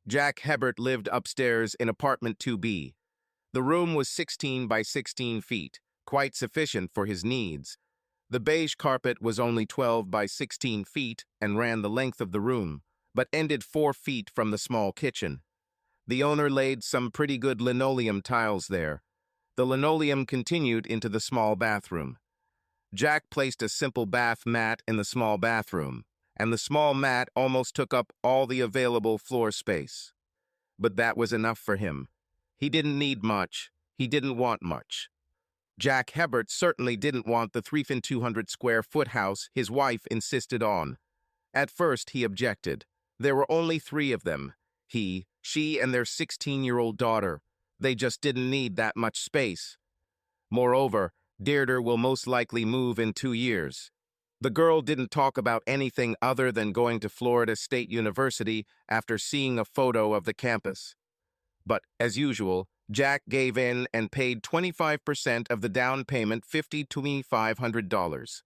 Jack Hebert lived upstairs in apartment 2B. The room was 16 by 16 feet, quite sufficient for his needs. The beige carpet was only 12 by 16 feet and ran the length of the room, but ended 4 feet from the small kitchen. The owner laid some pretty good linoleum tiles there. The linoleum continued into the small bathroom. Jack placed a simple bath mat in the small bathroom, and the small mat almost took up all the available floor space. But that was enough for him. He didn't need much. He didn't want much. Jack Hebert certainly didn't want the 3,200 square foot house his wife insisted on. At first, he objected. There were only 3 of them. He, she, and their 16-year-old daughter. They just didn't need that much space. Moreover, Deirdre will most likely move in 2 years. The girl didn't talk about anything other than going to Florida State University after seeing a photo of the campus. But, as usual, Jack gave in and paid 25% of the down payment, $5,500.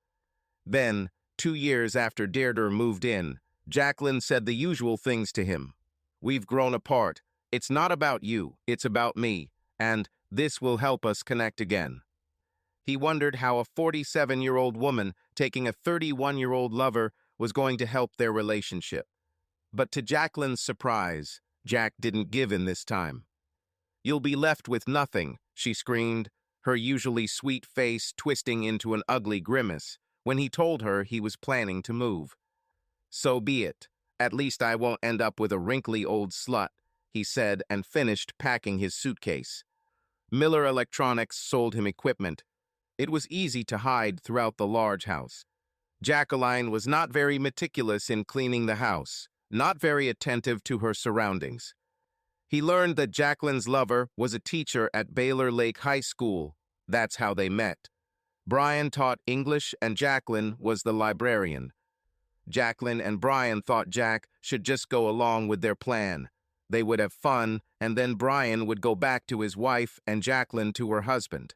Then, 2 years after Deirdre moved in, Jacqueline said the usual things to him. "We've grown apart. It's not about you, it's about me, and this will help us connect again." He wondered how a 47-year-old woman taking a 31-year-old lover was going to help their relationship. But to Jacqueline's surprise, Jack didn't give in this time. "You'll be left with nothing," she screamed, her usually sweet face twisting into an ugly grimace when he told her he was planning to move. "So be it. At least I won't end up with a wrinkly old slut," he said, and finished packing his suitcase. Miller Electronics sold him equipment. It was easy to hide throughout the large house. Jacqueline was not very meticulous in cleaning the house, not very attentive to her surroundings. He learned that Jacqueline's lover was a teacher at Baylor Lake High School. That's how they met. Brian taught English and Jacqueline was the librarian. Jacqueline and Brian thought Jack should just go along with their plan. They would have fun, and then Brian would go back to his wife and Jacqueline to her husband.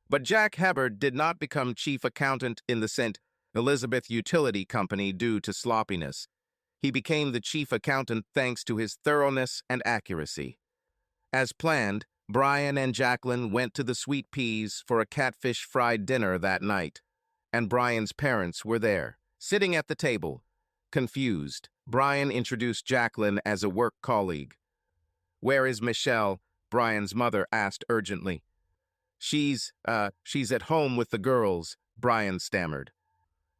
But Jack Hebert did not become chief accountant in the St. Elizabeth Utility Company due to sloppiness. He became the chief accountant thanks to his thoroughness and accuracy. As planned, Brian and Jacqueline went to the Sweet Peas for a catfish fried dinner that night, and Brian's parents were there, sitting at the table. Confused, Brian introduced Jacqueline as a work colleague. "Where is Michelle?" Brian's mother asked urgently. She's at home with the girls," Brian stammered.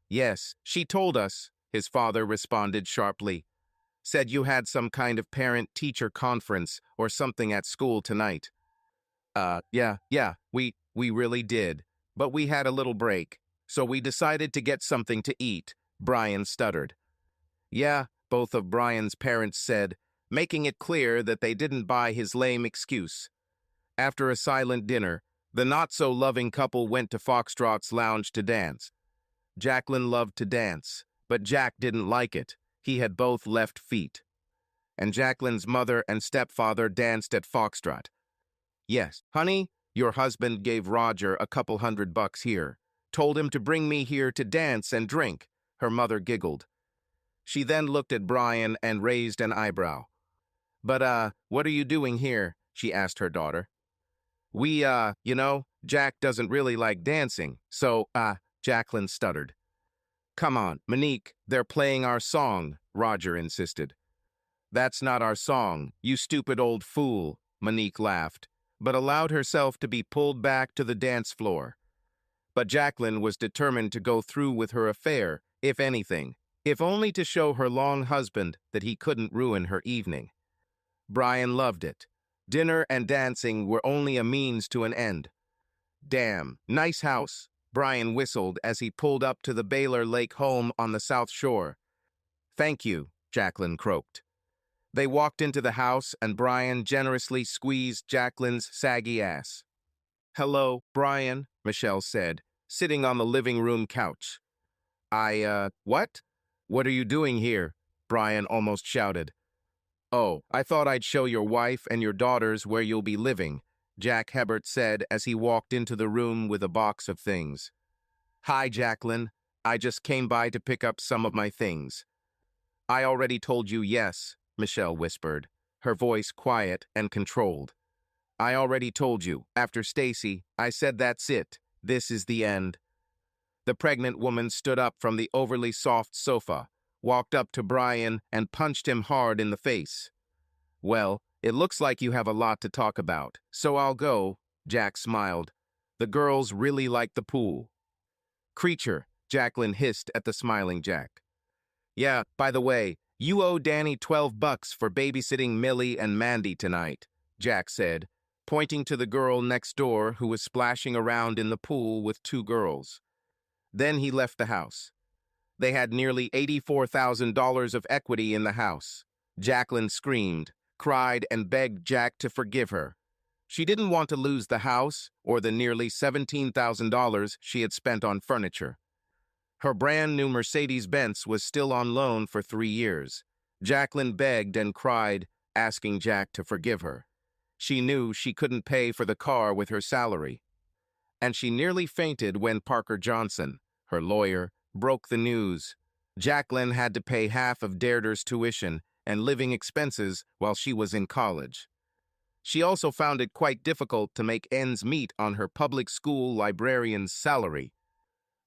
"Yes, she told us," his father responded sharply. "Said you had some kind of parent-teacher conference or something at school tonight." Yeah, we really did. But we had a little break, so we decided to get something to eat," Brian stuttered. "Yeah," both of Brian's parents said, making it clear that they didn't buy his lame excuse. After a silent dinner, the not-so-loving couple went to Foxtrot's lounge to dance. Jacqueline loved to dance, but Jack didn't like it. He had both left feet. And Jacqueline's mother and stepfather danced at Foxtrot. "Yes, honey, your husband gave Roger a couple $100 here. Told him to bring me here to dance and drink," her mother giggled. She then looked at Brian and raised an eyebrow. But what are you doing here?" she asked her daughter. "We, Jack doesn't really like dancing, so, Jacqueline stuttered. "Come on, Monique, they're playing our song," Roger insisted. "That's not our song, you stupid old fool," Monique laughed, but allowed herself to be pulled back to the dance floor. But Jacqueline was determined to go through with her affair, if anything, if only to show her long husband that he couldn't ruin her evening. Brian loved it. Dinner and dancing were only a means to an end. "Damn, nice house," Brian whistled as he pulled up to the Baylor Lake home on the South Shore. "Thank you," Jacqueline croaked. They walked into the house and Brian generously squeezed Jacqueline's saggy ass. "Hello, Brian," Michelle said, sitting on the living room couch. What? What are you doing here?" Brian almost shouted. "Oh, I thought I'd show your wife and your daughters where you'll be living," Jack Hebert said as he walked into the room with a box of things. "Hi, Jacqueline. I just came by to pick up some of my things." "I already told you yes," Michelle whispered. her voice quiet and controlled. I already told you, after Stacy, I said that's it. This is the end. The pregnant woman stood up from the overly soft sofa, walked up to Brian, and punched him hard in the face. Well, it looks like you have a lot to talk about, so I'll go, Jack smiled. The girls really like the pool. Creature, Jacqueline hissed at the smiling Jack. Yeah, by the way, you owe Danny $12 for babysitting Millie and Mandy tonight, Jack said, pointing to the girl next door who was splashing around in the pool with two girls. Then he left the house. They had nearly $84,000 of equity in the house. Jacqueline screamed, cried, and begged Jack to forgive her. She didn't want to lose the house or the nearly $17,000 she had spent on furniture. Her brand-new Mercedes-Benz was still on loan for 3 years. Jacqueline begged and cried, asking Jack to forgive her. She knew she couldn't pay for the car with her salary. And she nearly fainted when Parker Johnson, her lawyer, broke the news. Jacqueline had to pay half of Deirdre's tuition and living expenses while she was in college. She also found it quite difficult to make ends meet on her public school librarian's salary.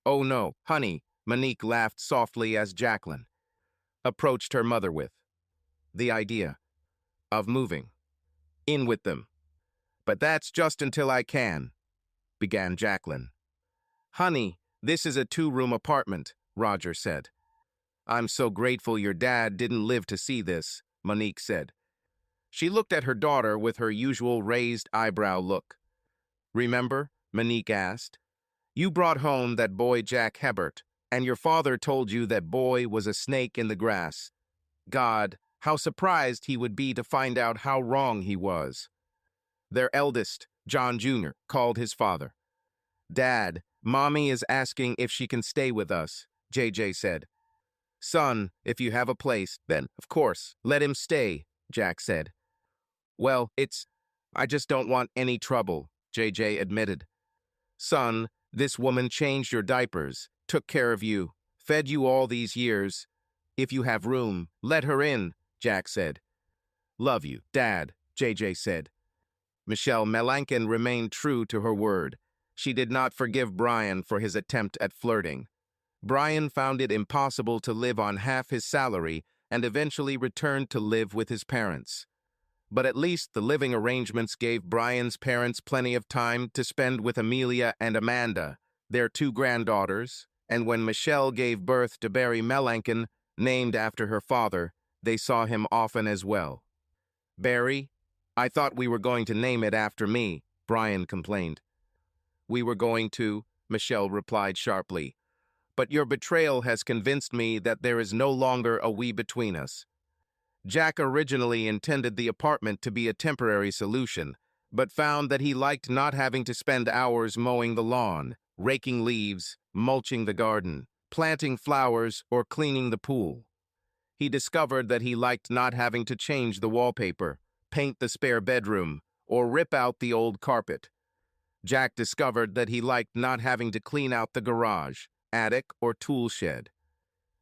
Oh no, honey, Monique laughed softly as Jacqueline approached her mother with the idea of moving in with them. But that's just until I can, began Jacqueline. Honey, this is a 2-room apartment, Roger said. I'm so grateful your dad didn't live to see this, Monique said. She looked at her daughter with her usual raised eyebrow look. Remember, Monique asked, you brought home that boy Jack Hebert, and your father told you that boy was a snake in the grass. God, how surprised he would be to find out how wrong he was. Their eldest, John Jr., called his father. Dad, Mommy is asking if she can stay with us, JJ said. Son, if you have a place, then, of course, let him stay, Jack said. Well, I just don't want any trouble, JJ admitted. Son, this woman changed your diapers, took care of you, fed you all these years. If you have room, let her in, Jack said. Love you, Dad, JJ said. Michelle Melankin remained true to her word. She did not forgive Brian for his attempt at flirting. Brian found it impossible to live on half his salary and eventually returned to live with his parents. But at least the living arrangements gave Brian's parents plenty of time to spend with Amelia and Amanda, their 2 granddaughters, and when Michelle gave birth to Barry Melankin, named after her father, they saw him often as well. Barry? I thought we were going to name it after me, Brian complained. We were going to, Michelle replied sharply. But your betrayal has convinced me that there is no longer a we between us. Jack originally intended the apartment to be a temporary solution, but found that he liked not having to spend hours mowing the lawn, raking leaves, mulching the garden, planting flowers, or cleaning the pool. He discovered that he liked not having to change the wallpaper, paint the spare bedroom, or rip out the old carpet. Jack discovered that he liked not having to clean out the garage, attic, or tool shed.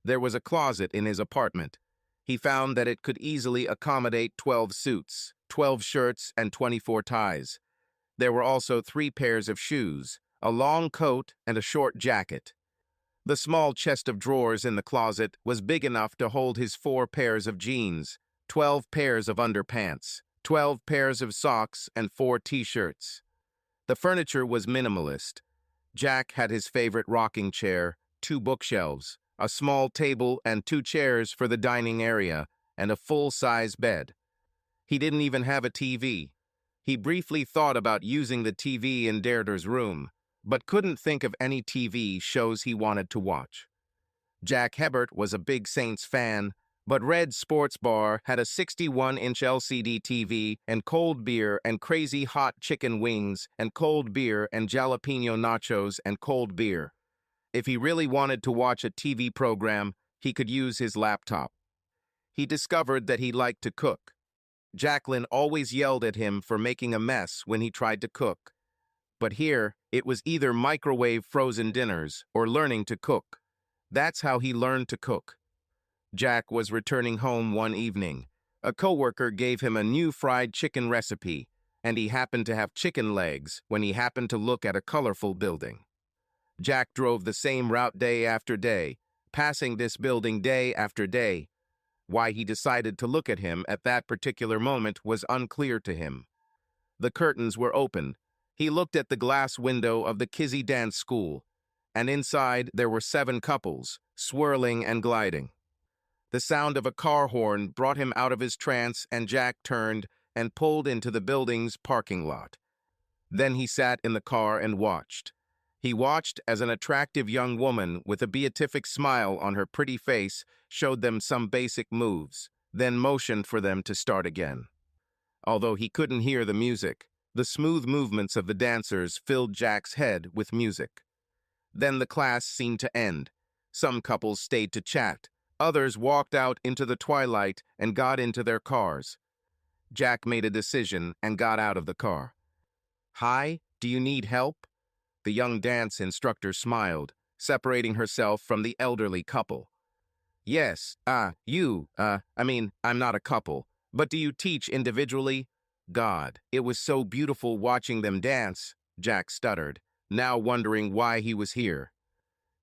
There was a closet in his apartment. He found that it could easily accommodate 12 suits, 12 shirts, and 24 ties. There were also 3 pairs of shoes, a long coat, and a short jacket. The small chest of drawers in the closet was big enough to hold his 4 pairs of jeans, 12 pairs of underpants, 12 pairs of socks, and 4 t-shirts. The furniture was minimalist. Jack had his favorite rocking chair, 2 bookshelves, a small table and 2 chairs for the dining area, and a full-size bed. He didn't even have a TV. He briefly thought about using the TV in Deirdre's room, but couldn't think of any TV shows he wanted to watch. Jack Hebert was a big Saints fan, but Red Sports Bar had a 61-inch LCD TV and cold beer and crazy hot chicken wings and cold beer and jalapeno nachos and cold beer. If he really wanted to watch a TV program, he could use his laptop. He discovered that he liked to cook. Jacqueline always yelled at him for making a mess when he tried to cook. But here, it was either microwave frozen dinners or learning to cook. That's how he learned to cook. Jack was returning home one evening. A coworker gave him a new fried chicken recipe, and he happened to have chicken legs when he happened to look at a colorful building. Jack drove the same route day after day, passing this building day after day. Why he decided to look at him at that particular moment was unclear to him. The curtains were open. He looked at the glass window of the Kizzy Dance School, and inside there were 7 couples, swirling and gliding. The sound of a car horn brought him out of his trance, and Jack turned and pulled into the building's parking lot. Then he sat in the car and watched. He watched as an attractive young woman with a beatific smile on her pretty face showed them some basic moves, then motioned for them to start again. Although he couldn't hear the music, the smooth movements of the dancers filled Jack's head with music. Then the class seemed to end. Some couples stayed to chat. Others walked out into the twilight and got into their cars. Jack made a decision and got out of the car. "Hi, do you need help?" The young dance instructor smiled, separating herself from the elderly couple. "Yes, I'm not a couple, but do you teach individually?" "God, it was so beautiful watching them dance," Jack stuttered, now wondering why he was here.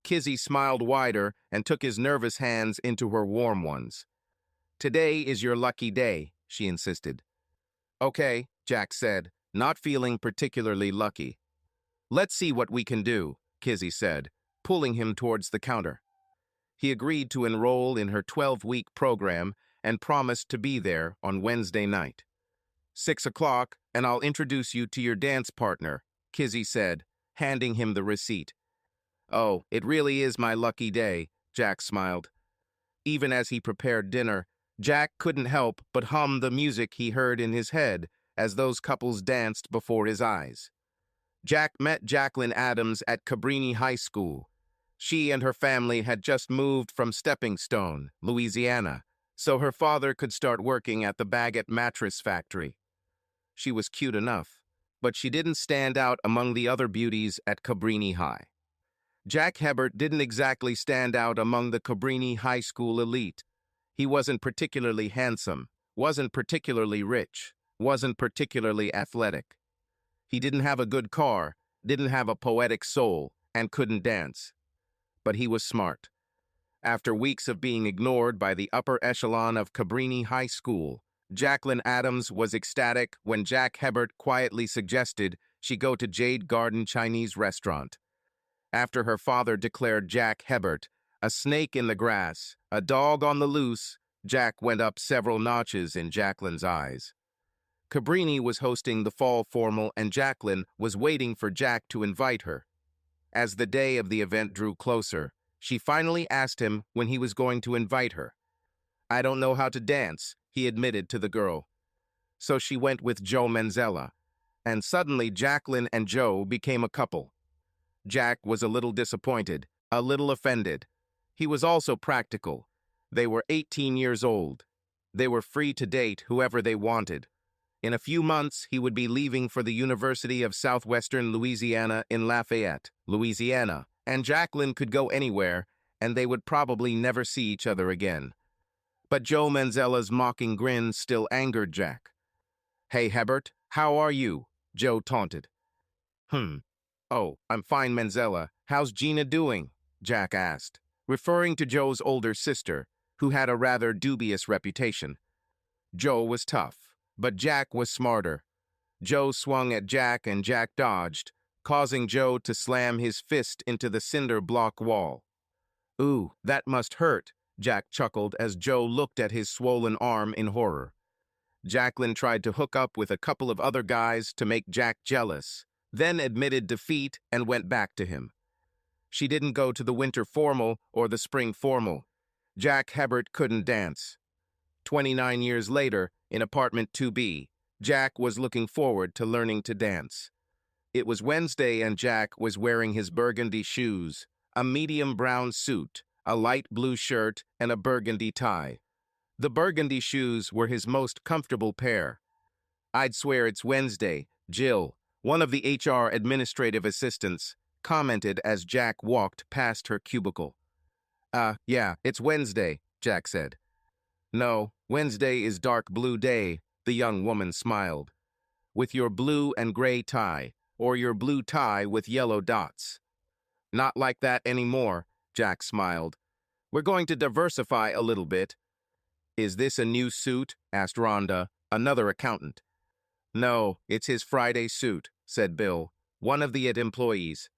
Kizzy smiled wider and took his nervous hands into her warm ones. "Today is your lucky day," she insisted. "Okay," Jack said, not feeling particularly lucky. "Let's see what we can do," Kizzy said, pulling him towards the counter. He agreed to enroll in her 12-week program and promised to be there on Wednesday night. 6 o'clock, and I'll introduce you to your dance partner, Kizzy said, handing him the receipt. "Oh, it really is my lucky day," Jack smiled. Even as he prepared dinner, Jack couldn't help but hum the music he heard in his head as those couples danced before his eyes. Jack met Jacqueline Adams at Cabrini High School. She and her family had just moved from Stepping Stone, Louisiana, so her father could start working at the Baggett mattress factory. She was cute enough, but she didn't stand out among the other beauties at Cabrini High. Jack Hebert didn't exactly stand out among the Cabrini High School elite. He wasn't particularly handsome, wasn't particularly rich, wasn't particularly athletic. He didn't have a good car, didn't have a poetic soul, and couldn't dance. But he was smart. After weeks of being ignored by the upper echelon of Cabrini High School, Jacqueline Adams was ecstatic when Jack Hebert quietly suggested she go to Jade Garden Chinese restaurant. After her father declared Jack Hebert a snake in the grass, a dog on the loose, Jack went up several notches in Jacqueline's eyes. Cabrini was hosting the fall formal, and Jacqueline was waiting for Jack to invite her. As the day of the event drew closer, she finally asked him when he was going to invite her. "I don't know how to dance," he admitted to the girl. So she went with Joe Manzella, and suddenly Jacqueline and Joe became a couple. Jack was a little disappointed, a little offended. He was also practical. They were 18 years old. They were free to date whoever they wanted. In a few months, he would be leaving for the University of Southwestern Louisiana in Lafayette, Louisiana, and Jacqueline could go anywhere, and they would probably never see each other again. But Joe Manzella's mocking grin still angered Jack. "Hey, Hebert, how are you?" Joe taunted. "Oh, I'm fine, Manzella. How's Gina doing?" Jack asked, referring to Joe's older sister, who had a rather dubious reputation. Joe was tough, but Jack was smarter. Joe swung at Jack and Jack dodged, causing Joe to slam his fist into the cinder block wall. "Ooh, that must hurt," Jack chuckled as Joe looked at his swollen arm in horror. Jacqueline tried to hook up with a couple of other guys to make Jack jealous, then admitted defeat and went back to him. She didn't go to the winter formal or the spring formal. Jack Hebert couldn't dance. 29 years later, in apartment 2B, Jack was looking forward to learning to dance. It was Wednesday, and Jack was wearing his burgundy shoes, a medium brown suit, a light blue shirt, and a burgundy tie. The burgundy shoes were his most comfortable pair. "I'd swear it's Wednesday," Jill, one of the HR administrative assistants, commented as Jack walked past her cubicle. Yeah, it's Wednesday," Jack said. "No, Wednesday is dark blue day, the young woman smiled. With your blue and gray tie, or your blue tie with yellow dots. Not like that anymore, Jack smiled. We're going to diversify a little bit. Is this a new suit? Asked Rhonda, another accountant. No, it's his Friday suit, said Bill, one of the IT employees.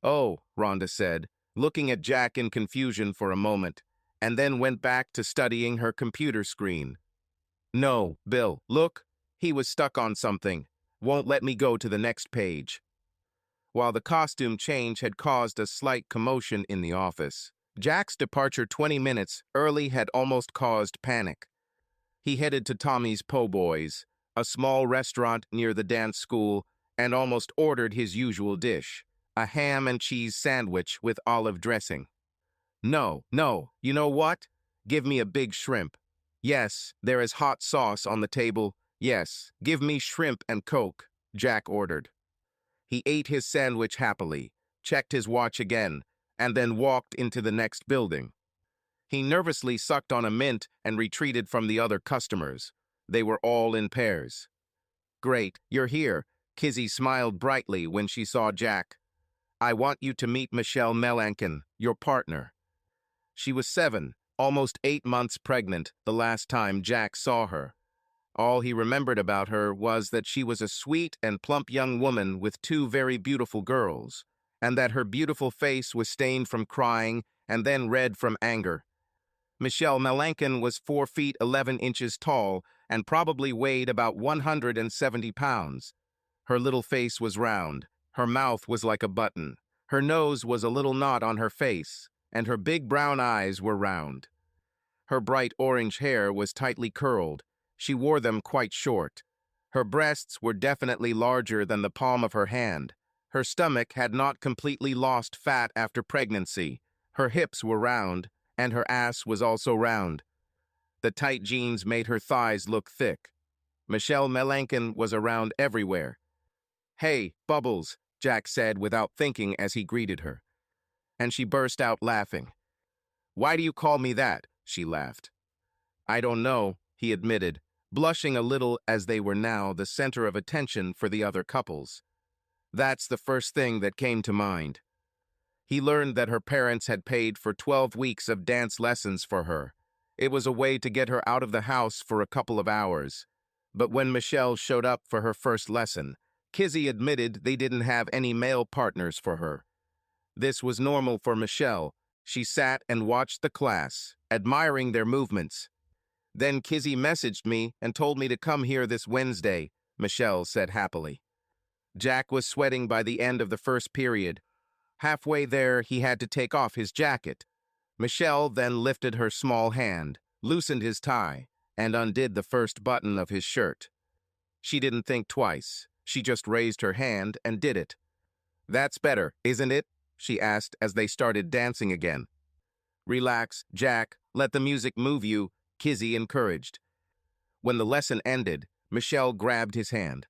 Oh, Rhonda said, looking at Jack in confusion for a moment, and then went back to studying her computer screen. No, Bill, look, he was stuck on something. Won't let me go to the next page. While the costume change had caused a slight commotion in the office, Jack's departure 20 minutes early had almost caused panic. He headed to Tommy's Po' Boys, a small restaurant near the dance school, and almost ordered his usual dish, a ham and cheese sandwich with olive dressing. No, you know what? Give me a big shrimp. Yes, there is hot sauce on the table. Yes, give me shrimp and Coke, Jack ordered. He ate his sandwich happily, checked his watch again, and then walked into the next building. He nervously sucked on a mint and retreated from the other customers. They were all in pairs. Great, you're here. Kizzy smiled brightly when she saw Jack. I want you to meet Michelle Melanchon, your partner. She was 7, almost 8 months pregnant the last time Jack saw her. All he remembered about her was that she was a sweet and plump young woman with 2 very beautiful girls, and that her beautiful face was stained from crying and then red from anger. Michelle Melanchon was 4 feet 11 inches tall and probably weighed about 170 pounds. Her little face was round, her mouth was like a button, her nose was a little knot on her face, and her big brown eyes were round. Her bright orange hair was tightly curled. She wore them quite short. Her breasts were definitely larger than the palm of her hand. Her stomach had not completely lost fat after pregnancy. Her hips were round, and her ass was also round. The tight jeans made her thighs look thick. Michelle Melanchon was around everywhere. Hey, Bubbles, Jack said without thinking as he greeted her. And she burst out laughing. Why do you call me that? She laughed. I don't know, he admitted, blushing a little as they were now the center of attention for the other couples. That's the first thing that came to mind. He learned that her parents had paid for 12 weeks of dance lessons for her. It was a way to get her out of the house for a couple of hours. But when Michelle showed up for her first lesson, Kizzy admitted they didn't have any male partners for her. This was normal for Michelle. She sat and watched the class, admiring their movements. Then Kizzy messaged me and told me to come here this Wednesday, Michelle said happily. Jack was sweating by the end of the first period. Halfway there, he had to take off his jacket. Michelle then lifted her small hand, loosened his tie, and undid the first button of his shirt. She didn't think twice. She just raised her hand and did it. That's better, isn't it? She asked as they started dancing again. Relax, Jack. Let the music move you, Kizzy encouraged. When the lesson ended, Michelle grabbed his hand.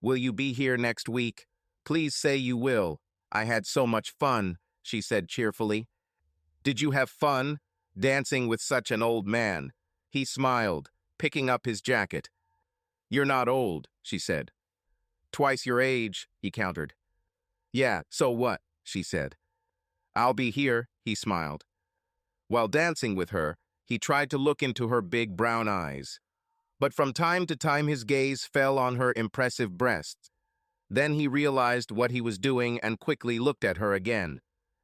Will you be here next week? Please say you will. I had so much fun, she said cheerfully. Did you have fun? Dancing with such an old man. He smiled, picking up his jacket. You're not old, she said. Twice your age, he countered. Yeah, so what? She said. I'll be here, he smiled. While dancing with her, he tried to look into her big brown eyes. But from time to time his gaze fell on her impressive breasts. Then he realized what he was doing and quickly looked at her again.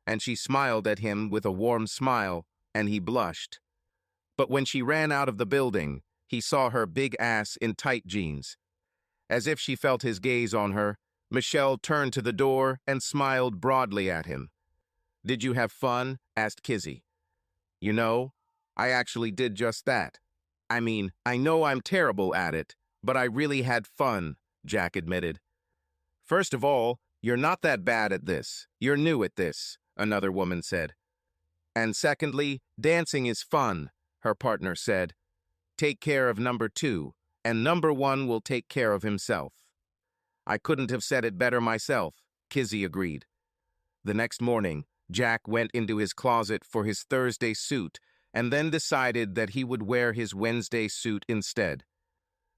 And she smiled at him with a warm smile, and he blushed. But when she ran out of the building, he saw her big ass in tight jeans. As if she felt his gaze on her, Michelle turned to the door and smiled broadly at him. Did you have fun? Asked Kizzy. You know, I actually did just that. I mean, I know I'm terrible at it, but I really had fun, Jack admitted. First of all, you're not that bad at this. You're new at this, another woman said. And secondly, dancing is fun, her partner said. Take care of number 2, and number 1 will take care of himself. I couldn't have said it better myself, Kizzy agreed. The next morning, Jack went into his closet for his Thursday suit and then decided that he would wear his Wednesday suit instead.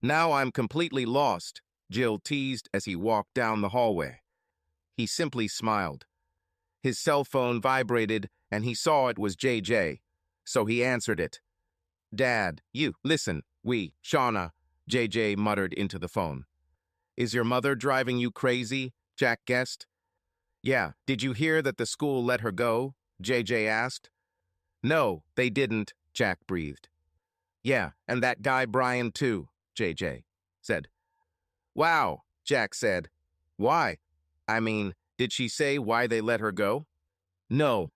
"Now I'm completely lost," Jill teased as he walked down the hallway. He simply smiled. His cell phone vibrated, and he saw it was JJ, so he answered it. "Dad, listen, Shauna," JJ muttered into the phone. "Is your mother driving you crazy?" Jack guessed. "Yeah, did you hear that the school let her go?" JJ asked. "No, they didn't," Jack breathed. "Yeah, and that guy Brian too," JJ said. "Wow," Jack said. "Why? I mean, did she say why they let her go?" "No,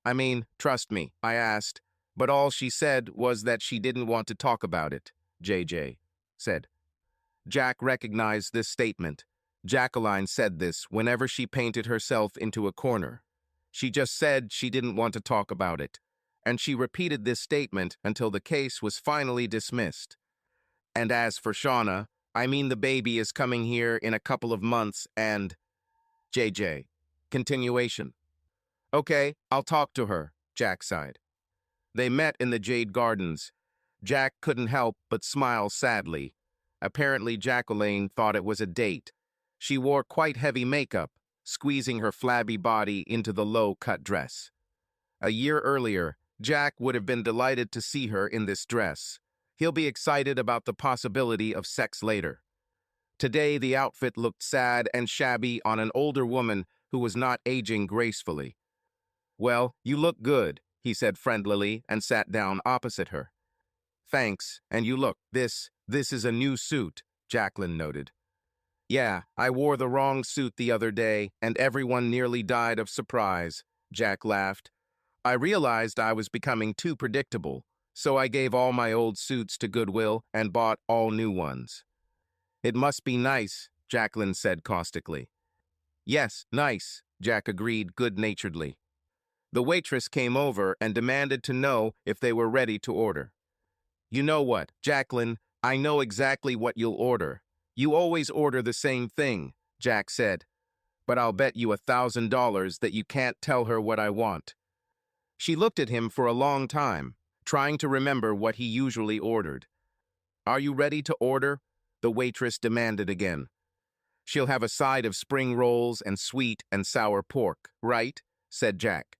trust me, I asked, but all she said was that she didn't want to talk about it," JJ said. Jack recognized this statement. Jacqueline said this whenever she painted herself into a corner. She just said she didn't want to talk about it, and she repeated this statement until the case was finally dismissed. "And as for Shauna, the baby is coming here in a couple of months and—" JJ. Continuation. "Okay, I'll talk to her," Jack sighed. They met in the Jade Gardens. Jack couldn't help but smile sadly. Apparently, Jacqueline thought it was a date. She wore quite heavy makeup, squeezing her flabby body into the low-cut dress. A year earlier, Jack would have been delighted to see her in this dress. He'll be excited about the possibility of sex later. Today, the outfit looked sad and shabby on an older woman who was not aging gracefully. "Well, you look good," he said friendlily and sat down opposite her. "Thanks, and you look, this is a new suit," Jacqueline noted. "Yeah, I wore the wrong suit the other day, and everyone nearly died of surprise," Jack laughed. "I realized I was becoming too predictable, so I gave all my old suits to Goodwill and bought all new ones." "It must be nice," Jacqueline said caustically. "Yes, nice," Jack agreed good-naturedly. The waitress came over and demanded to know if they were ready to order. "You know what, Jacqueline, I know exactly what you'll order. You always order the same thing," Jack said. "But I'll bet you $1,000 that you can't tell her what I want." She looked at him for a long time, trying to remember what he usually ordered. "Are you ready to order?" the waitress demanded again. "She'll have a side of spring rolls and sweet and sour pork, right?" said Jack.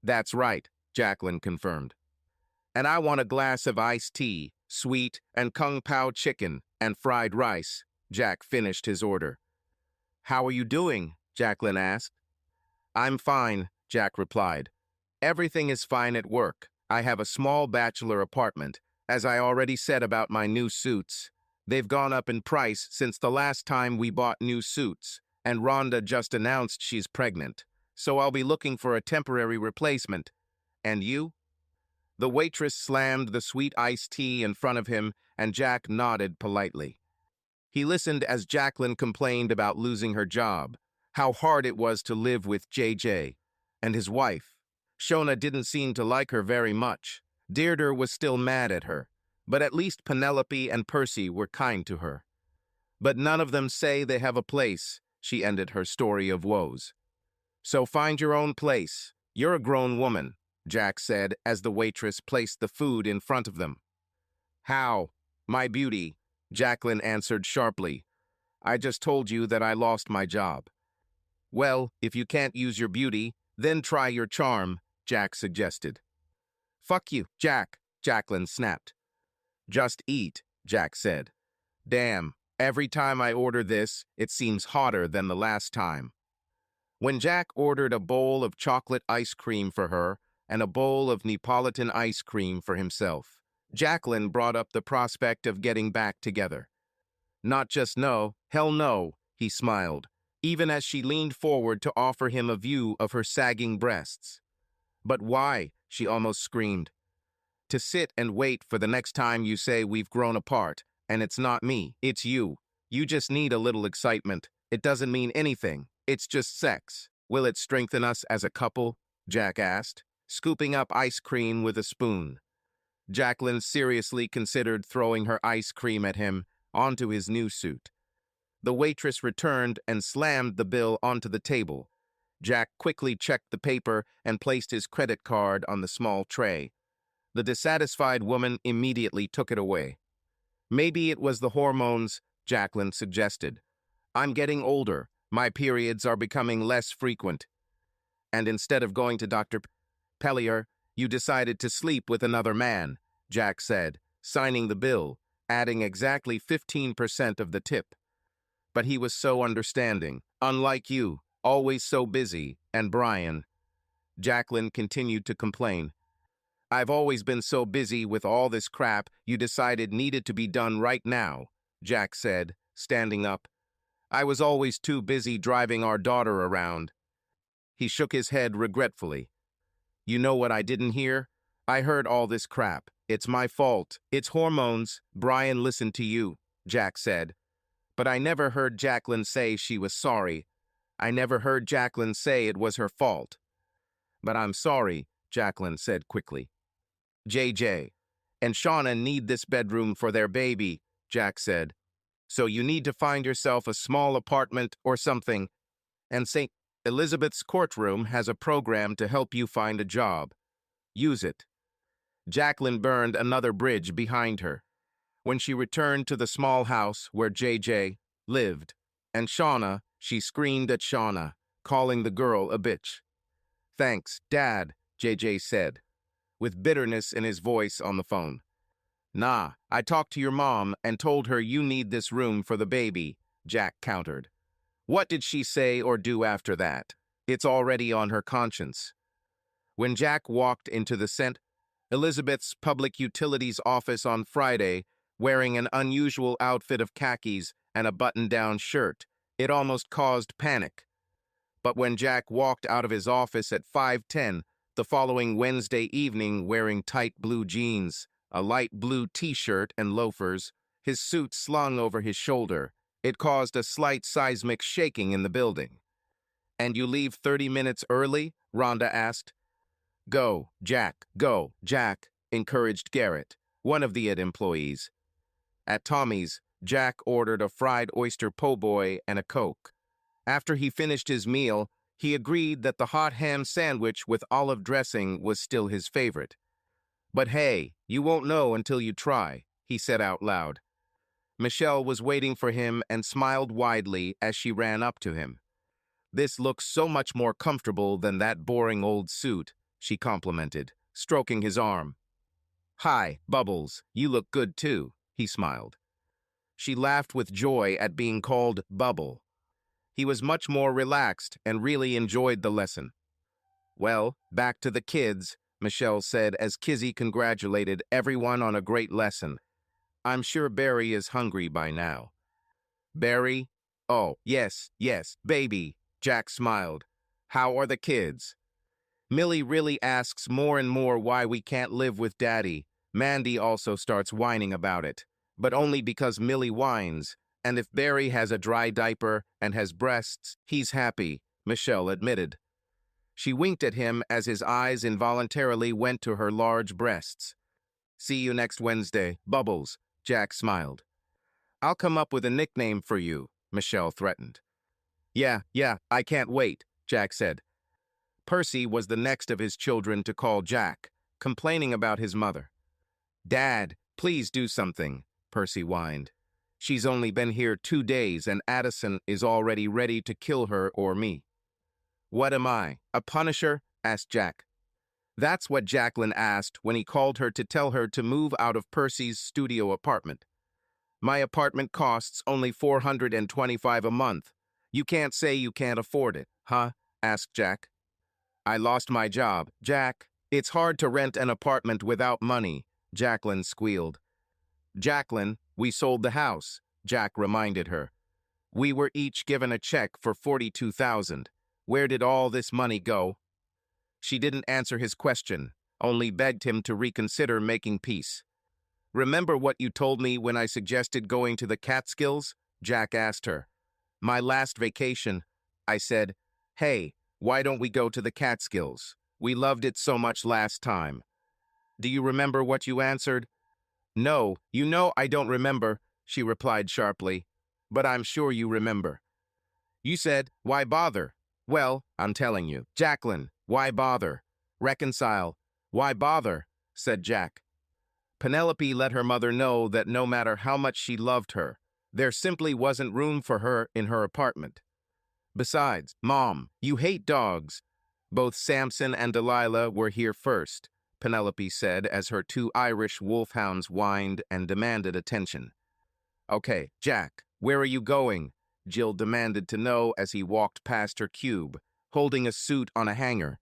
"That's right," Jacqueline confirmed. "And I want a glass of iced tea, sweet, and kung pao chicken, and fried rice," Jack finished his order. "How are you doing?" Jacqueline asked. "I'm fine," Jack replied. "Everything is fine at work. I have a small bachelor apartment. As I already said about my new suits, they've gone up in price since the last time we bought new suits, and Rhonda just announced she's pregnant, so I'll be looking for a temporary replacement. And you?" The waitress slammed the sweet iced tea in front of him, and Jack nodded politely. He listened as Jacqueline complained about losing her job, how hard it was to live with JJ, and his wife. Shona didn't seem to like her very much. Deirdre was still mad at her, but at least Penelope and Percy were kind to her. "But none of them say they have a place," she ended her story of woes. "So find your own place. You're a grown woman," Jack said as the waitress placed the food in front of them. "How? My beauty," Jacqueline answered sharply. "I just told you that I lost my job." "Well, if you can't use your beauty, then try your charm," Jack suggested. "Fuck you, Jack," Jacqueline snapped. "Just eat," Jack said. "Damn, every time I order this, it seems hotter than the last time." When Jack ordered a bowl of chocolate ice cream for her and a bowl of Neapolitan ice cream for himself, Jacqueline brought up the prospect of getting back together. "Not just no, hell no," he smiled, even as she leaned forward to offer him a view of her sagging breasts. "But why?" she almost screamed. "To sit and wait for the next time you say we've grown apart, and it's not me, it's you. You just need a little excitement. It doesn't mean anything. It's just sex. Will it strengthen us as a couple?" Jack asked, scooping up ice cream with a spoon. Jacqueline seriously considered throwing her ice cream at him onto his new suit. The waitress returned and slammed the bill onto the table. Jack quickly checked the paper and placed his credit card on the small tray. The dissatisfied woman immediately took it away. Maybe it was the hormones, Jacqueline suggested. I'm getting older. My periods are becoming less frequent. And instead of going to Dr. Pellier, you decided to sleep with another man, Jack said, signing the bill, adding exactly 15% of the tip. But he was so understanding. Unlike you, always so busy, and Brian. Jacqueline continued to complain. I've always been so busy with all this crap you decided needed to be done right now, Jack said, standing up. I was always too busy driving our daughter around. He shook his head regretfully. You know what I didn't hear? I heard all this crap. It's my fault. It's hormones. Brian listened to you, Jack said. But I never heard Jacqueline say she was sorry. I never heard Jacqueline say it was her fault. But I'm sorry, Jacqueline said quickly. JJ and Shauna need this bedroom for their baby, Jack said. So you need to find yourself a small apartment or something. And St. Elizabeth's courtroom has a program to help you find a job. Use it. Jacqueline burned another bridge behind her. When she returned to the small house where JJ lived, and Shauna, she screamed at Shauna, calling the girl a bitch. Thanks, Dad, JJ said, with bitterness in his voice on the phone. Nah, I talked to your mom and told her you need this room for the baby, Jack countered. What did she say or do after that? It's already on her conscience. When Jack walked into the St. Elizabeth's Public Utilities office on Friday, wearing an unusual outfit of khakis and a button-down shirt, it almost caused panic. But when Jack walked out of his office at 5:10 the following Wednesday evening wearing tight blue jeans, a light blue t-shirt and loafers, his suit slung over his shoulder, it caused a slight seismic shaking in the building. And you leave 30 minutes early? Rhonda asked. Go, Jack, encouraged Garrett, one of the employees. At Tommy's, Jack ordered a fried oyster po' boy and a Coke. After he finished his meal, he agreed that the hot ham sandwich with olive dressing was still his favorite. But hey, you won't know until you try, he said out loud. Michelle was waiting for him and smiled widely as she ran up to him. This looks so much more comfortable than that boring old suit, she complimented, stroking his arm. Hi, Bubbles, you look good too, he smiled. She laughed with joy at being called Bubble. He was much more relaxed and really enjoyed the lesson. Well, back to the kids, Michelle said as Kizzy congratulated everyone on a great lesson. I'm sure Barry is hungry by now. Barry? Oh, yes, baby, Jack smiled. How are the kids? Millie really asks more and more why we can't live with Daddy. Mandy also starts whining about it, but only because Millie whines, and if Barry has a dry diaper and has breasts, he's happy, Michelle admitted. She winked at him as his eyes involuntarily went to her large breasts. See you next Wednesday, Bubbles, Jack smiled. I'll come up with a nickname for you, Michelle threatened. Yeah, I can't wait, Jack said. Percy was the next of his children to call Jack, complaining about his mother. Dad, please do something, Percy whined. She's only been here 2 days and Addison is already ready to kill her or me. What am I, a punisher? Asked Jack. That's what Jacqueline asked when he called her to tell her to move out of Percy's studio apartment. My apartment costs only $425 a month. You can't say you can't afford it, huh? Asked Jack. I lost my job, Jack. It's hard to rent an apartment without money, Jacqueline squealed. Jacqueline, we sold the house, Jack reminded her. We were each given a check for $42,000. Where did all this money go? She didn't answer his question, only begged him to reconsider making peace. Remember what you told me when I suggested going to the Catskills? Jack asked her. My last vacation, I said, hey, why don't we go to the Catskills? We loved it so much last time. Do you remember what you answered? No, you know I don't remember, she replied sharply. But I'm sure you remember. You said, why bother? Well, I'm telling you. Jacqueline, why bother? Reconcile. Why bother? said Jack. Penelope let her mother know that no matter how much she loved her, there simply wasn't room for her in her apartment. Besides, Mom, you hate dogs. Both Samson and Delilah were here first, Penelope said as her two Irish wolfhounds whined and demanded attention. Okay, Jack, where are you going? Jill demanded to know as he walked past her cube, holding a suit on a hanger.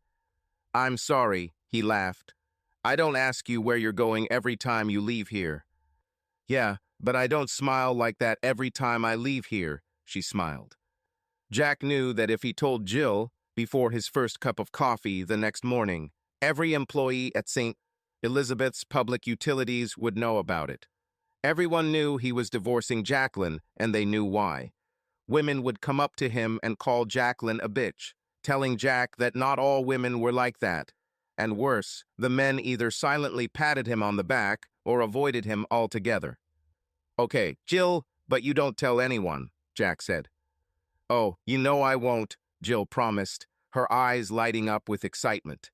I'm sorry, he laughed. I don't ask you where you're going every time you leave here. Yeah, but I don't smile like that every time I leave here, she smiled. Jack knew that if he told Jill, before his first cup of coffee the next morning, every employee at St. Elizabeth's Public Utilities would know about it. Everyone knew he was divorcing Jacqueline, and they knew why. Women would come up to him and call Jacqueline a bitch, telling Jack that not all women were like that. And worse, the men either silently patted him on the back or avoided him altogether. Okay, Jill, but you don't tell anyone, Jack said. Oh, you know I won't, Jill promised, her eyes lighting up with excitement.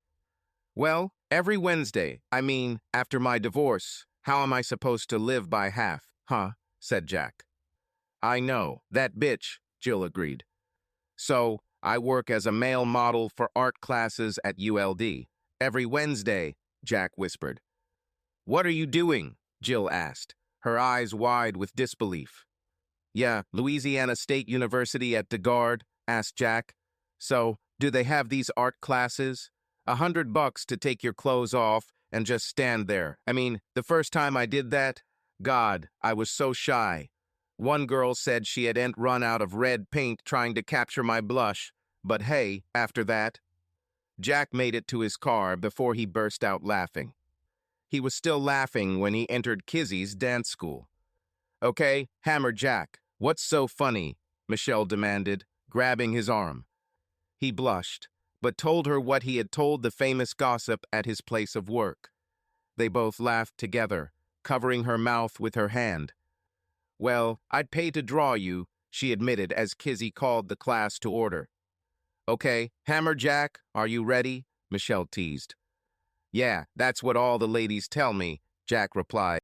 Well, every Wednesday, after my divorce, how am I supposed to live by half, huh? Said Jack. I know, that bitch, Jill agreed. So, I work as a male model for art classes at ULD. Every Wednesday, Jack whispered. What are you doing? Jill asked, her eyes wide with disbelief. Yeah, Louisiana State University at DeGard, asked Jack. So, do they have these art classes? $100 to take your clothes off and just stand there. The first time I did that, God, I was so shy. One girl said she had run out of red paint trying to capture my blush, but hey, after that. Jack made it to his car before he burst out laughing. He was still laughing when he entered Kizzy's dance school. Okay, Hammer Jack, what's so funny? Michelle demanded, grabbing his arm. He blushed, but told her what he had told the famous gossip at his place of work. They both laughed together, covering her mouth with her hand. Well, I'd pay to draw you, she admitted as Kizzy called the class to order. Okay, Hammer Jack, are you ready? Michelle teased. Yeah, that's what all the ladies tell me, Jack replied.